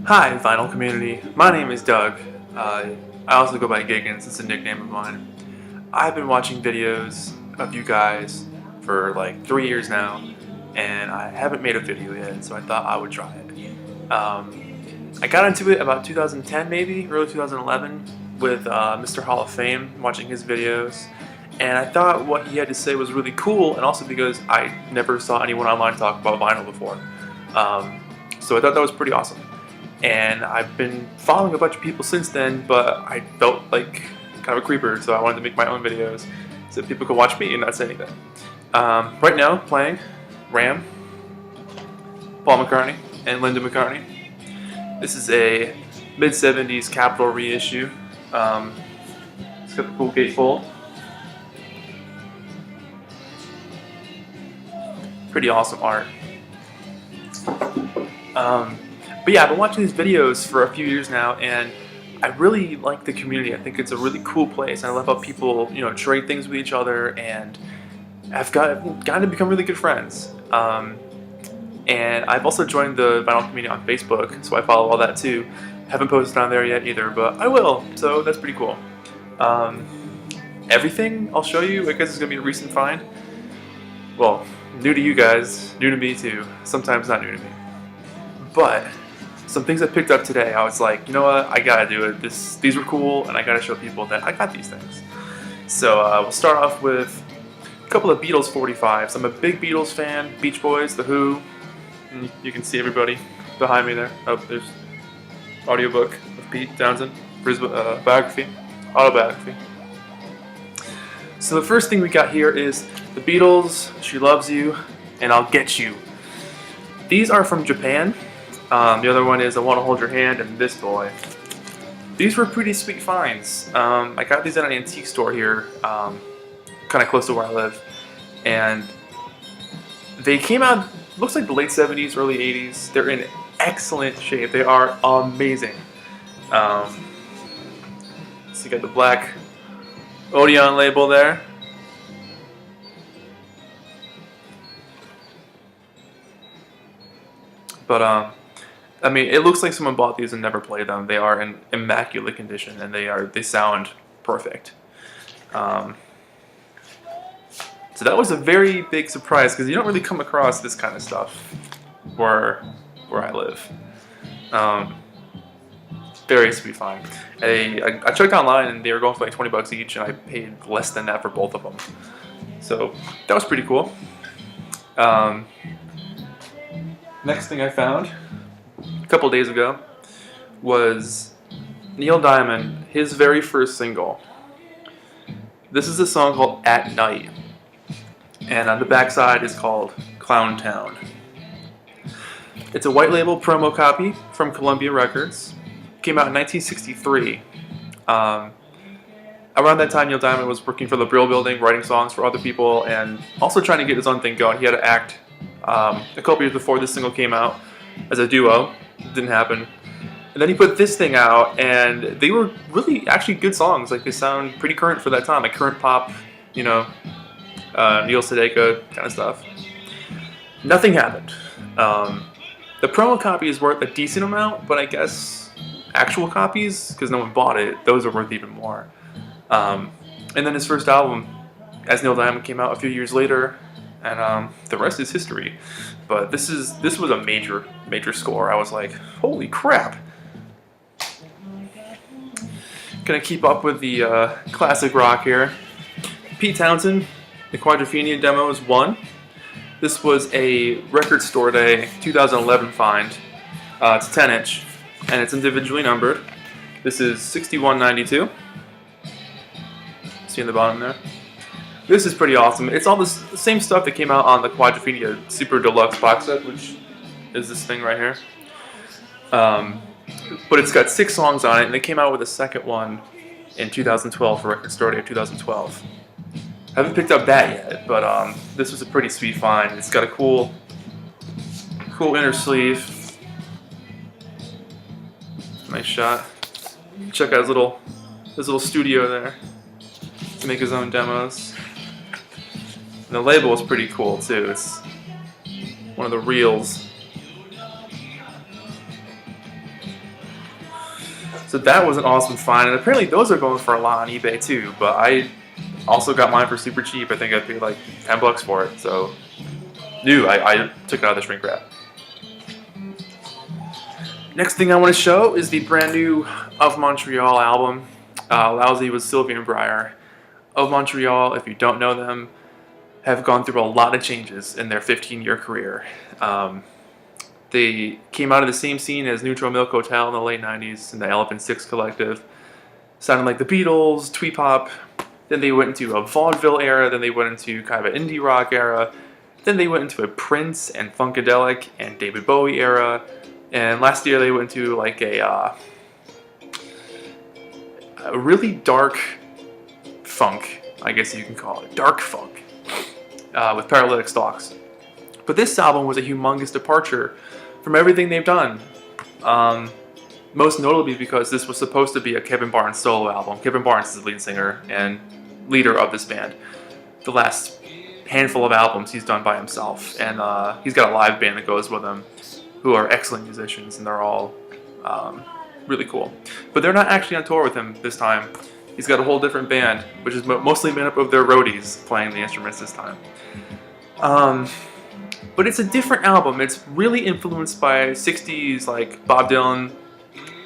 Hi, vinyl community. My name is Doug. I also go by Giggins. It's a nickname of mine. I've been watching videos of you guys for like 3 years now, and I haven't made a video yet, so I thought I would try it. I got into it about 2010, maybe early 2011, with Mr. Hall of Fame, watching his videos, and I thought what he had to say was really cool, and also because I never saw anyone online talk about vinyl before. So I thought that was pretty awesome. And I've been following a bunch of people since then, but I felt like kind of a creeper, so I wanted to make my own videos so people could watch me and not say anything. Right now, playing Ram, Paul McCartney, and Linda McCartney. This is a mid-70s Capitol reissue. It's got the cool gatefold. Pretty awesome art. But yeah, I've been watching these videos for a few years now, and I really like the community. I think it's a really cool place, and I love how people, trade things with each other, and I've gotten to become really good friends. And I've also joined the vinyl community on Facebook, so I follow all that too. Haven't posted on there yet either, but I will, so that's pretty cool. Everything I'll show you, I guess, is going to be a recent find. Well, new to you guys, new to me too, sometimes not new to me. But some things I picked up today, I was like, you know what, I gotta do it. These were cool, and I gotta show people that I got these things. So we'll start off with a couple of Beatles 45s. I'm a big Beatles fan. Beach Boys, The Who. And you can see everybody behind me there. Oh, there's audiobook of Pete Townsend for his autobiography. So the first thing we got here is The Beatles, She Loves You, and I'll Get You. These are from Japan. The other one is I Want to Hold Your Hand, and This Boy. These were pretty sweet finds. I got these at an antique store here, kind of close to where I live, and they came out, looks like the late 70s, early 80s. They're in excellent shape. They are amazing. So you got the black Odeon label there. But I mean, it looks like someone bought these and never played them. They are in immaculate condition, and they sound perfect. So that was a very big surprise, because you don't really come across this kind of stuff where I live. Very sweet find. I checked online, and they were going for like 20 bucks each, and I paid less than that for both of them. So that was pretty cool. Next thing I found a couple days ago was Neil Diamond, his very first single. This is a song called At Night, and on the backside is called Clown Town. It's a white label promo copy from Columbia Records. Came out in 1963. Around that time, Neil Diamond was working for the Brill Building, writing songs for other people, and also trying to get his own thing going. He had to act a couple years before this single came out as a duo. Didn't happen. And then he put this thing out, and they were really actually good songs. Like, they sound pretty current for that time, like current pop, Neil Sedaka kind of stuff. Nothing happened. The promo copy is worth a decent amount, but I guess actual copies, because no one bought it, those are worth even more. And then his first album, as Neil Diamond, came out a few years later, and the rest is history. But this was a major score. I was like, holy crap! Gonna keep up with the classic rock here. Pete Townsend, the Quadrophenia demo is 1. This was a Record Store Day 2011 find. It's 10-inch, and it's individually numbered. This is 6192. See in the bottom there? This is pretty awesome. It's all the same stuff that came out on the Quadrophenia Super Deluxe box set, which is this thing right here. But it's got 6 songs on it, and they came out with a second one in 2012 for Record Store Day of 2012. I haven't picked up that yet, but this was a pretty sweet find. It's got a cool inner sleeve. Nice shot. Check out his little studio there to make his own demos. And the label is pretty cool too. It's one of the reels. So that was an awesome find, and apparently those are going for a lot on eBay too. But I also got mine for super cheap. I think I paid like $10 for it. So, I took it out of the shrink wrap. Next thing I want to show is the brand new Of Montreal album. Lousy with Sylvie and Briar. Of Montreal, if you don't know them, have gone through a lot of changes in their 15-year career. They came out of the same scene as Neutral Milk Hotel in the late 90s and the Elephant Six Collective. Sounded like the Beatles, twee pop. Then they went into a vaudeville era. Then they went into kind of an indie rock era. Then they went into a Prince and Funkadelic and David Bowie era. And last year they went into like a really dark funk, I guess you can call it. Dark funk. With Paralytic Stalks. But this album was a humongous departure from everything they've done. Most notably because this was supposed to be a Kevin Barnes solo album. Kevin Barnes is the lead singer and leader of this band. The last handful of albums he's done by himself. And he's got a live band that goes with him who are excellent musicians, and they're all really cool. But they're not actually on tour with him this time. He's got a whole different band, which is mostly made up of their roadies playing the instruments this time. But it's a different album. It's really influenced by 60s, like Bob Dylan,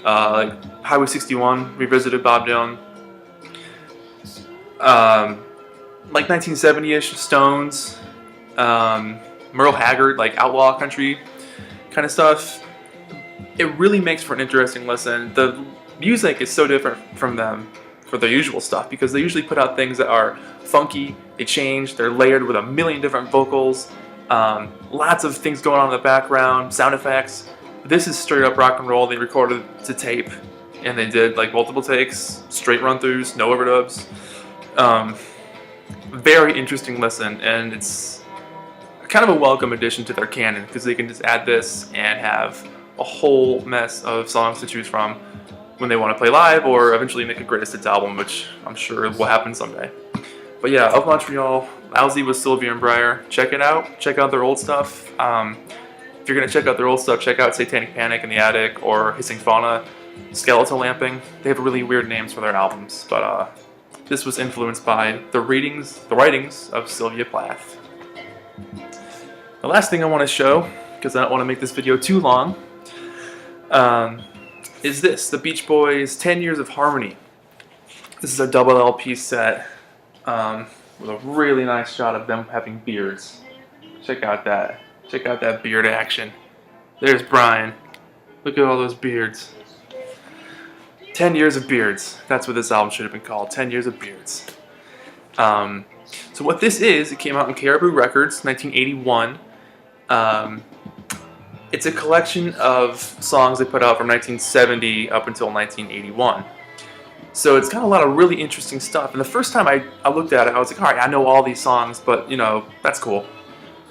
like Highway 61, revisited Bob Dylan. Like 1970-ish Stones, Merle Haggard, like outlaw country kind of stuff. It really makes for an interesting listen. The music is so different from them for their usual stuff because they usually put out things that are funky, they change, they're layered with a million different vocals, lots of things going on in the background, sound effects. This is straight up rock and roll. They recorded to tape and they did like multiple takes, straight run-throughs, no overdubs. Very interesting listen, and it's kind of a welcome addition to their canon because they can just add this and have a whole mess of songs to choose from when they want to play live or eventually make a greatest hits album, which I'm sure will happen someday. But yeah, Of Montreal, Lousy with Sylvia and Briar. Check it out. Check out their old stuff. If you're going to check out their old stuff, check out Satanic Panic in the Attic or Hissing Fauna, Skeletal Lamping. They have really weird names for their albums, but this was influenced by the writings of Sylvia Plath. The last thing I want to show, because I don't want to make this video too long, is this, the Beach Boys' 10 Years of Harmony. This is a double LP set with a really nice shot of them having beards. Check out that. Check out that beard action. There's Brian. Look at all those beards. 10 Years of Beards. That's what this album should have been called. 10 Years of Beards. So what this is, it came out on Caribou Records, 1981. It's a collection of songs they put out from 1970 up until 1981. So it's got a lot of really interesting stuff. And the first time I looked at it, I was like, all right, I know all these songs, but, you know, that's cool.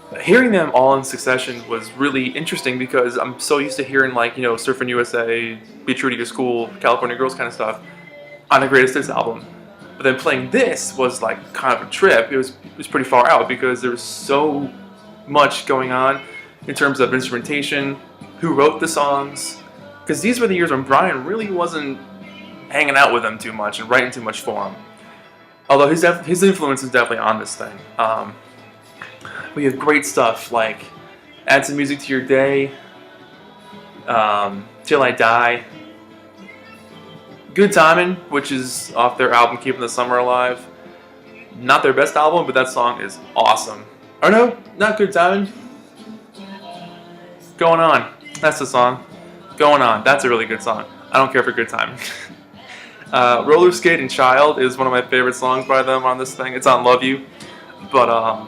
But hearing them all in succession was really interesting because I'm so used to hearing, like, you know, Surfin' USA, Be True to Your School, California Girls kind of stuff on the Greatest Hits album. But then playing this was, like, kind of a trip. It was pretty far out because there was so much going on in terms of instrumentation, who wrote the songs. Because these were the years when Brian really wasn't hanging out with them too much and writing too much for him. Although his influence is definitely on this thing. We have great stuff like Add Some Music to Your Day, Till I Die, Good Timin', which is off their album Keeping the Summer Alive. Not their best album, but that song is awesome. Or no, not Good Timin'. Going On. That's the song. Going On. That's a really good song. I don't care for Good Timin'. Roller Skating Child is one of my favorite songs by them on this thing. It's on Love You. But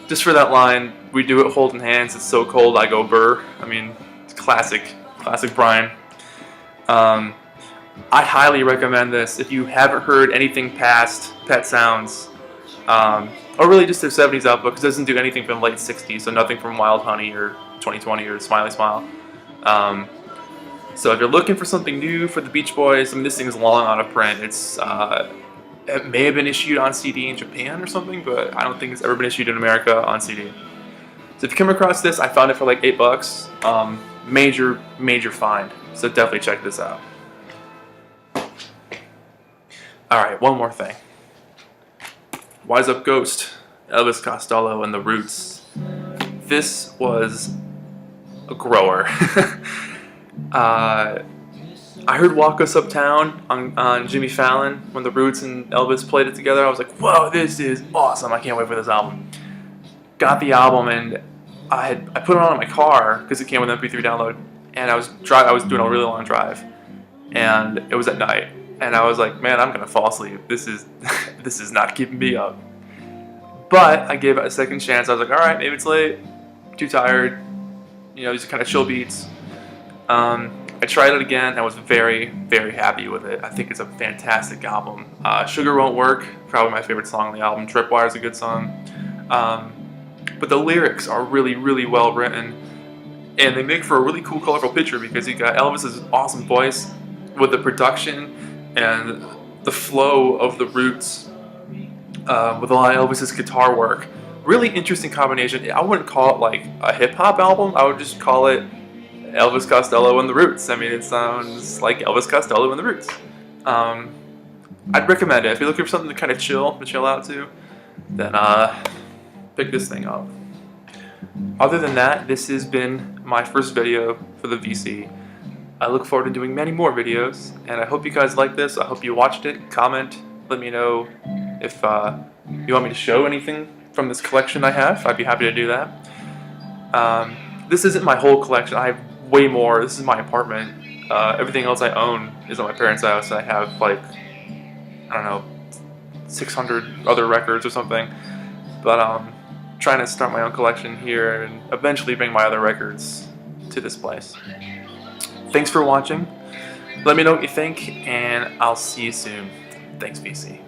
just for that line, we do it holding hands, it's so cold I go burr. I mean, it's classic Brian. I highly recommend this if you haven't heard anything past Pet Sounds, or really just their 70s output, because it doesn't do anything from late 60s, so nothing from Wild Honey or 2020 or Smiley Smile. So if you're looking for something new for the Beach Boys, I mean, this thing is long out of print. It may have been issued on CD in Japan or something, but I don't think it's ever been issued in America on CD. So if you come across this, I found it for like $8. Major find. So definitely check this out. Alright, one more thing. Wise Up Ghost, Elvis Costello and the Roots. This was a grower. I heard Walk Us Uptown on Jimmy Fallon when the Roots and Elvis played it together. I was like, whoa, this is awesome. I can't wait for this album. Got the album, and I put it on in my car because it came with an MP3 download, and I was doing a really long drive, and it was at night, and I was like, man, I'm gonna fall asleep. This is this is not keeping me up. But I gave it a second chance. I was like, all right, maybe it's late, too tired, these are kind of chill beats. I tried it again. I was very, very happy with it. I think it's a fantastic album. Sugar Won't Work, probably my favorite song on the album. Tripwire is a good song. But the lyrics are really, really well written. And they make for a really cool, colorful picture because you got Elvis's awesome voice with the production and the flow of the Roots with a lot of Elvis's guitar work. Really interesting combination. I wouldn't call it like a hip-hop album. I would just call it Elvis Costello and the Roots. I mean, it sounds like Elvis Costello and the Roots. I'd recommend it. If you're looking for something to kind of chill out to, then pick this thing up. Other than that, this has been my first video for the VC. I look forward to doing many more videos, and I hope you guys like this. I hope you watched it. Comment. Let me know if you want me to show anything from this collection I have. I'd be happy to do that. This isn't my whole collection. I have way more. This is my apartment. Everything else I own is at my parents' house. I have like, I don't know, 600 other records or something. But trying to start my own collection here and eventually bring my other records to this place. Thanks for watching. Let me know what you think, and I'll see you soon. Thanks, VC.